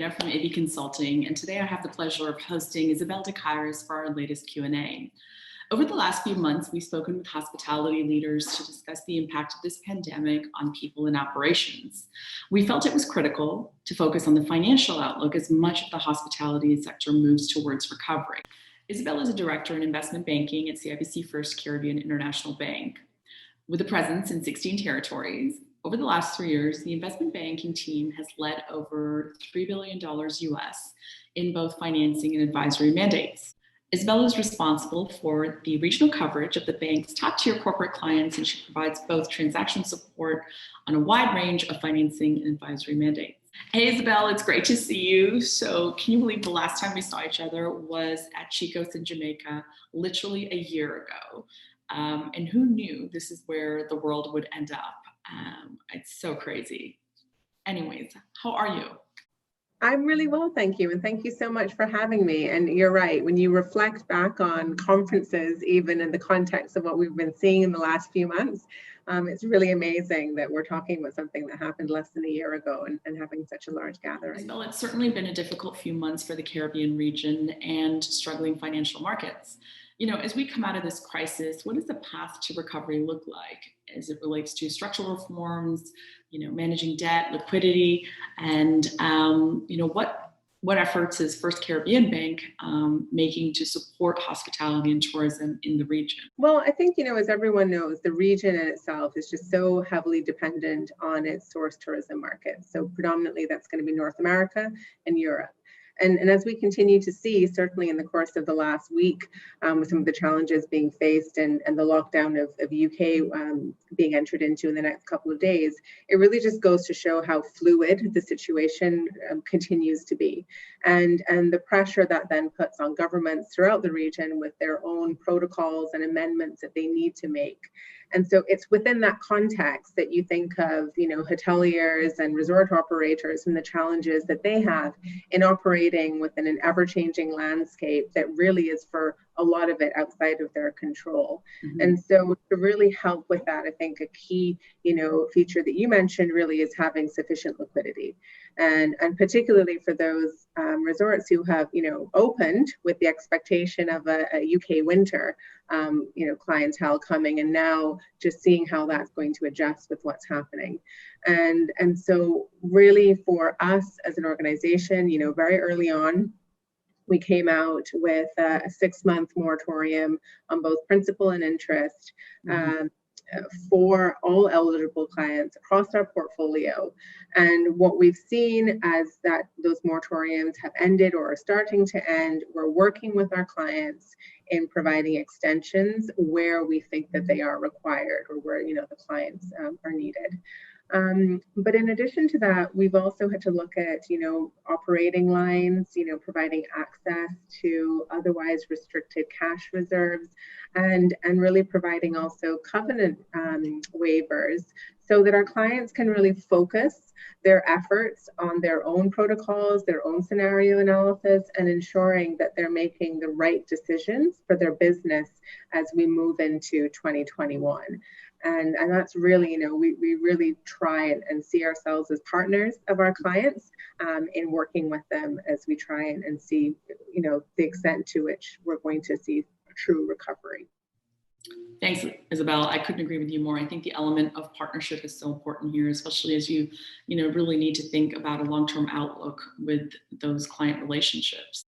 Karina from AB Consulting, and today I have the pleasure of hosting Isabel de Caires for our latest Q&A. Over the last few months, we've spoken with hospitality leaders to discuss the impact of this pandemic on people and operations. We felt it was critical to focus on the financial outlook as much of the hospitality sector moves towards recovery. Isabel is a director in investment banking at CIBC FirstCaribbean International Bank. With a presence in 16 territories, over the last 3 years, the investment banking team has led over $3 billion US in both financing and advisory mandates. Isabel is responsible for the regional coverage of the bank's top-tier corporate clients, and she provides both transaction support on a wide range of financing and advisory mandates. Hey, Isabel, it's great to see you. So can you believe the last time we saw each other was at Chico's in Jamaica, literally a year ago? And who knew this is where the world would end up? It's so crazy. Anyways, how are you? I'm really well, thank you. And thank you so much for having me. And you're right, when you reflect back on conferences, even in the context of what we've been seeing in the last few months, it's really amazing that we're talking about something that happened less than a year ago and having such a large gathering. Well, it's certainly been a difficult few months for the Caribbean region and struggling financial markets. You know, as we come out of this crisis, what does the path to recovery look like as it relates to structural reforms, managing debt, liquidity, and, what efforts is FirstCaribbean Bank making to support hospitality and tourism in the region? Well, I think, as everyone knows, the region in itself is just so heavily dependent on its source tourism market. So predominantly that's going to be North America and Europe. And as we continue to see, certainly in the course of the last week, with some of the challenges being faced and the lockdown of UK being entered into in the next couple of days, it really just goes to show how fluid the situation continues to be. And the pressure that then puts on governments throughout the region with their own protocols and amendments that they need to make. And so it's within that context that you think of, hoteliers and resort operators and the challenges that they have in operating within an ever-changing landscape that really is, for a lot of it, outside of their control. Mm-hmm. And so to really help with that, I think a key, feature that you mentioned really is having sufficient liquidity. And particularly for those resorts who have, opened with the expectation of a UK winter, clientele coming, and now just seeing how that's going to adjust with what's happening. And so really for us as an organization, very early on, we came out with a 6-month moratorium on both principal and interest. Mm-hmm. For all eligible clients across our portfolio. And what we've seen as that those moratoriums have ended or are starting to end, we're working with our clients in providing extensions where we think that they are required or where the clients are needed. But in addition to that, we've also had to look at, operating lines, providing access to otherwise restricted cash reserves and really providing also covenant waivers so that our clients can really focus their efforts on their own protocols, their own scenario analysis, and ensuring that they're making the right decisions for their business as we move into 2021. And that's really, we really try and see ourselves as partners of our clients in working with them as we try and see, the extent to which we're going to see a true recovery. Thanks, Isabel. I couldn't agree with you more. I think the element of partnership is so important here, especially as you really need to think about a long-term outlook with those client relationships.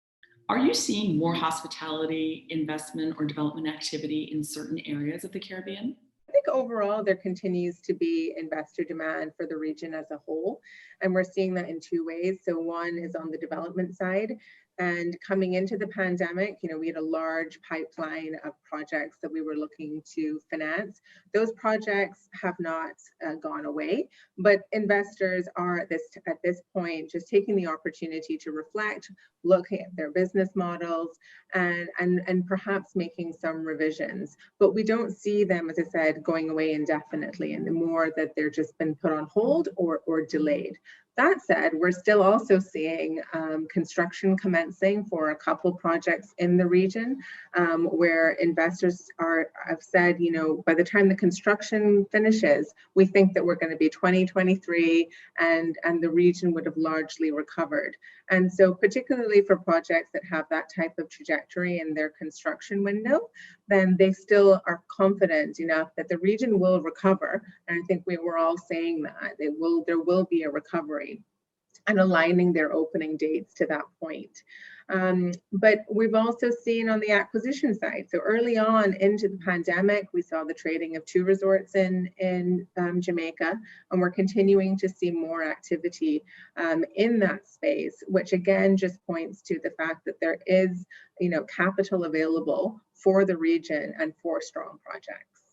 Are you seeing more hospitality investment or development activity in certain areas of the Caribbean? I think overall there continues to be investor demand for the region as a whole, and we're seeing that in 2 ways. So one is on the development side, and coming into the pandemic, we had a large pipeline of projects that we were looking to finance. Those projects have not gone away, but investors are at this point just taking the opportunity to reflect, look at their business models, and perhaps making some revisions. But we don't see them, as I said, going away indefinitely, and the more that they're just been put on hold or delayed. That said, we're still also seeing construction commencing for a couple projects in the region where investors have said, by the time the construction finishes, we think that we're going to be 2023 and the region would have largely recovered. And so particularly for projects that have that type of trajectory in their construction window, then they still are confident enough that the region will recover. And I think we were all saying that there will be a recovery, and aligning their opening dates to that point. But we've also seen on the acquisition side, so early on into the pandemic, we saw the trading of 2 resorts in Jamaica, and we're continuing to see more activity in that space, which again just points to the fact that there is, capital available for the region and for strong projects.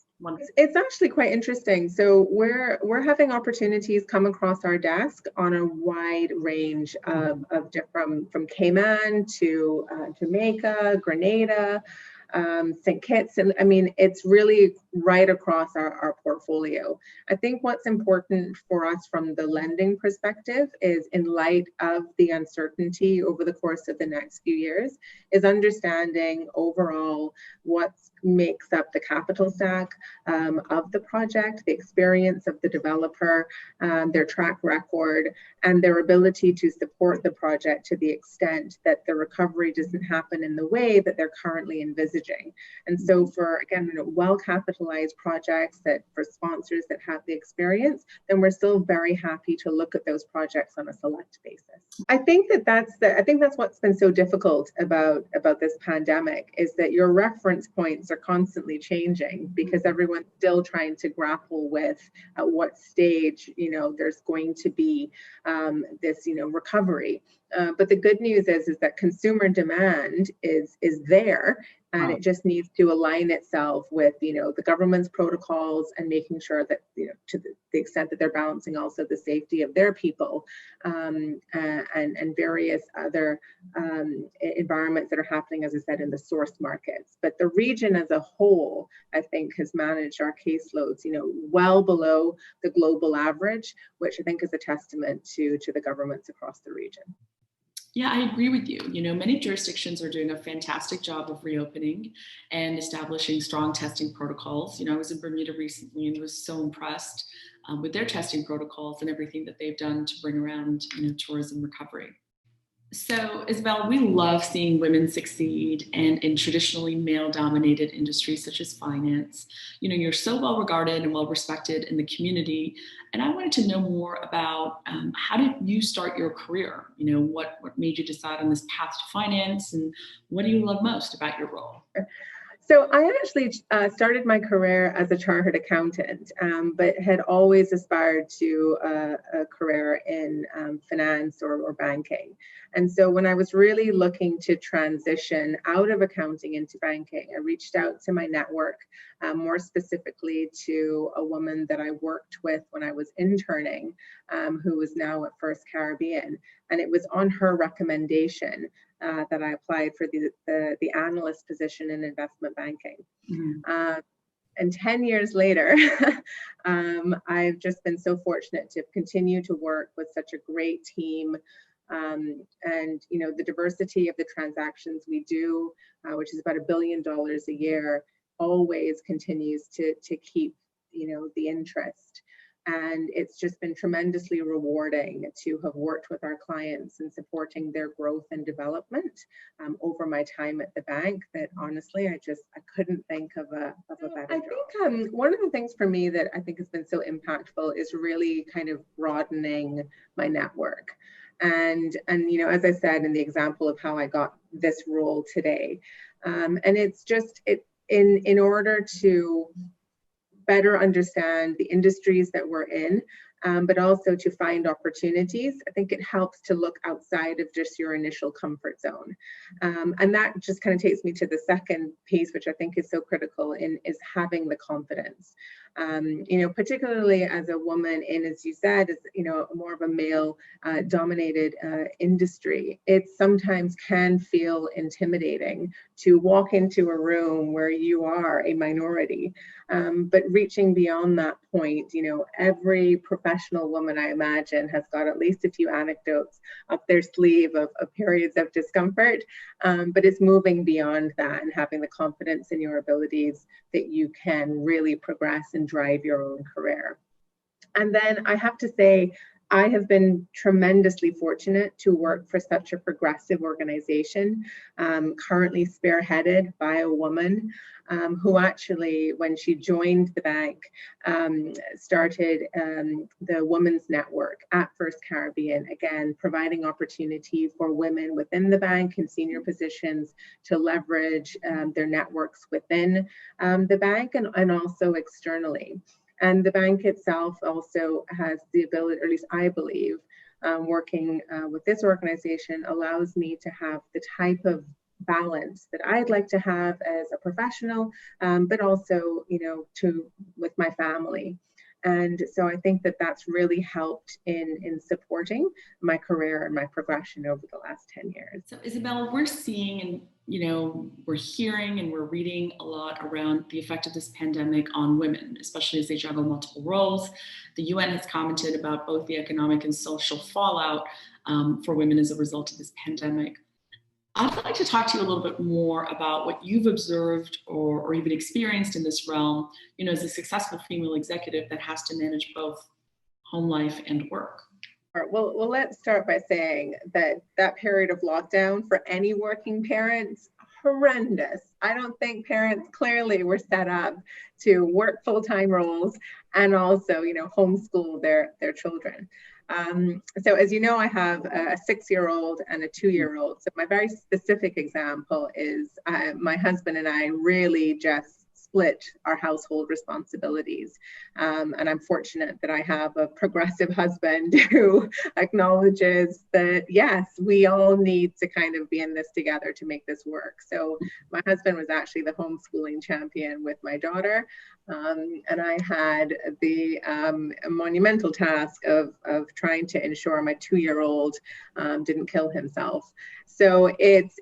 It's actually quite interesting. So we're having opportunities come across our desk on a wide range of different, from Cayman to Jamaica, Grenada, St. Kitts. And I mean, it's really right across our portfolio. I think what's important for us from the lending perspective is, in light of the uncertainty over the course of the next few years, is understanding overall what makes up the capital stack of the project, the experience of the developer, their track record, and their ability to support the project to the extent that the recovery doesn't happen in the way that they're currently envisaging. And so for, again, well-capitalized projects, that for sponsors that have the experience, then we're still very happy to look at those projects on a select basis. I think that's what's been so difficult about this pandemic, is that your reference points are constantly changing, because everyone's still trying to grapple with at what stage there's going to be this recovery. But the good news is that consumer demand is there, and it just needs to align itself with the government's protocols, and making sure that to the extent that they're balancing also the safety of their people, and various other environments that are happening, as I said, in the source markets. But the region as a whole, I think, has managed our caseloads well below the global average, which I think is a testament to the governments across the region. Yeah, I agree with you. Many jurisdictions are doing a fantastic job of reopening and establishing strong testing protocols. I was in Bermuda recently and was so impressed with their testing protocols and everything that they've done to bring around, tourism recovery. So, Isabel, we love seeing women succeed, and in traditionally male-dominated industries such as finance. You're so well regarded and well respected in the community, and I wanted to know more about how did you start your career? What made you decide on this path to finance, and what do you love most about your role? So I actually started my career as a chartered accountant, but had always aspired to a career in finance or banking. And so when I was really looking to transition out of accounting into banking, I reached out to my network, more specifically to a woman that I worked with when I was interning, who was now at FirstCaribbean. And it was on her recommendation that I applied for the analyst position in investment banking. Mm-hmm. And 10 years later, I've just been so fortunate to continue to work with such a great team. And the diversity of the transactions we do, which is about $1 billion a year, always continues to keep the interest. And it's just been tremendously rewarding to have worked with our clients and supporting their growth and development over my time at the bank, that honestly, I couldn't think of a better job. I think one of the things for me that I think has been so impactful is really kind of broadening my network. And as I said, in the example of how I got this role today, and it's just in order to better understand the industries that we're in, but also to find opportunities. I think it helps to look outside of just your initial comfort zone. And that just kind of takes me to the second piece, which I think is so critical, is having the confidence. Particularly as a woman in, as you said, is more of a male dominated industry, it sometimes can feel intimidating to walk into a room where you are a minority. But reaching beyond that point, every professional professional woman, I imagine, has got at least a few anecdotes up their sleeve of periods of discomfort, but it's moving beyond that and having the confidence in your abilities that you can really progress and drive your own career. And then I have to say, I have been tremendously fortunate to work for such a progressive organization, currently spearheaded by a woman who actually, when she joined the bank, started the Women's Network at FirstCaribbean, again, providing opportunity for women within the bank in senior positions to leverage their networks within the bank and also externally. And the bank itself also has the ability, or at least I believe, working with this organization allows me to have the type of balance that I'd like to have as a professional, but also, with my family. And so I think that that's really helped in supporting my career and my progression over the last 10 years. So Isabel, we're seeing and we're hearing and we're reading a lot around the effect of this pandemic on women, especially as they juggle multiple roles. The UN has commented about both the economic and social fallout for women as a result of this pandemic. I'd like to talk to you a little bit more about what you've observed or even experienced in this realm, as a successful female executive that has to manage both home life and work. Well, let's start by saying that period of lockdown for any working parents, horrendous. I don't think parents clearly were set up to work full-time roles and also, homeschool their children. So as you know, I have a 6-year-old and a 2-year-old. So my very specific example is my husband and I really just split our household responsibilities. And I'm fortunate that I have a progressive husband who acknowledges that, yes, we all need to kind of be in this together to make this work. So my husband was actually the homeschooling champion with my daughter. And I had the monumental task of trying to ensure my 2-year-old didn't kill himself. So it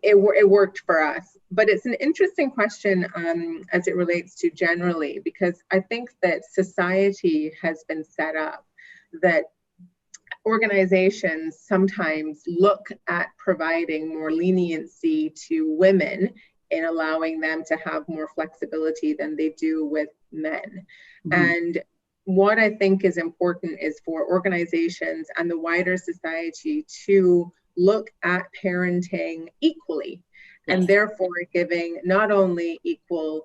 worked for us. But it's an interesting question as it relates to generally, because I think that society has been set up that organizations sometimes look at providing more leniency to women in allowing them to have more flexibility than they do with men. Mm-hmm. And what I think is important is for organizations and the wider society to look at parenting equally. Yes. And therefore giving not only equal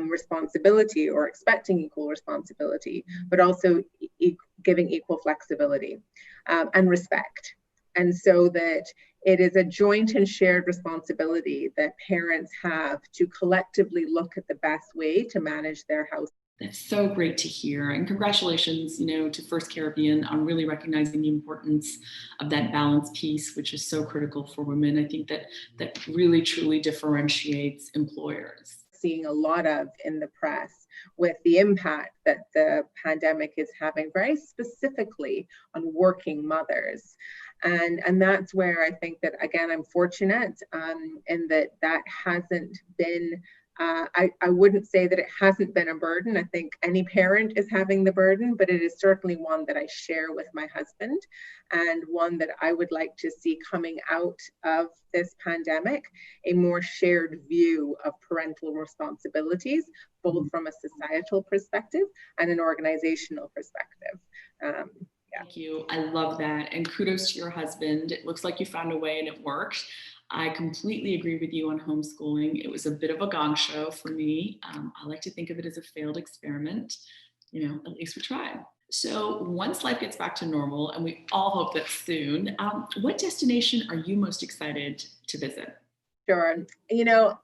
responsibility or expecting equal responsibility, but also giving equal flexibility and respect. And so that it is a joint and shared responsibility that parents have to collectively look at the best way to manage their house. That's so great to hear. And congratulations, to FirstCaribbean on really recognizing the importance of that balance piece, which is so critical for women. I think that really, truly differentiates employers. Seeing a lot of in the press with the impact that the pandemic is having very specifically on working mothers. And that's where I think that, again, I'm fortunate in that hasn't been, I wouldn't say that it hasn't been a burden. I think any parent is having the burden, but it is certainly one that I share with my husband and one that I would like to see coming out of this pandemic, a more shared view of parental responsibilities, both from a societal perspective and an organizational perspective. Thank you. I love that. And kudos to your husband. It looks like you found a way and it worked. I completely agree with you on homeschooling. It was a bit of a gong show for me. I like to think of it as a failed experiment. At least we tried. So once life gets back to normal, and we all hope that soon, what destination are you most excited to visit? Sure.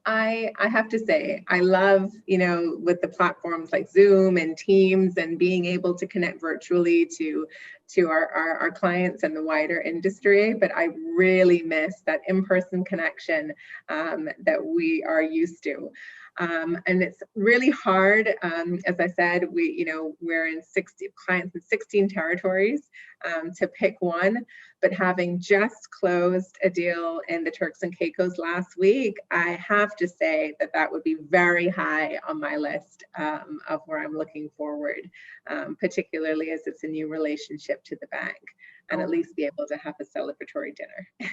I have to say, I love, with the platforms like Zoom and Teams and being able to connect virtually to to our clients and the wider industry, but I really miss that in-person connection that we are used to. And it's really hard. As I said, we're in 60 clients in 16 territories to pick one, but having just closed a deal in the Turks and Caicos last week, I have to say that that would be very high on my list of where I'm looking forward, particularly as it's a new relationship to the bank, and at least be able to have a celebratory dinner.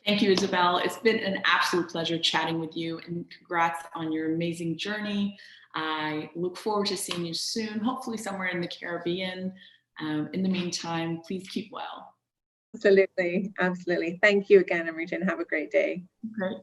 Thank you, Isabel. It's been an absolute pleasure chatting with you, and congrats on your amazing journey. I look forward to seeing you soon, hopefully somewhere in the Caribbean. In the meantime, please keep well. Absolutely. Absolutely. Thank you again, Amrita, and have a great day. Great.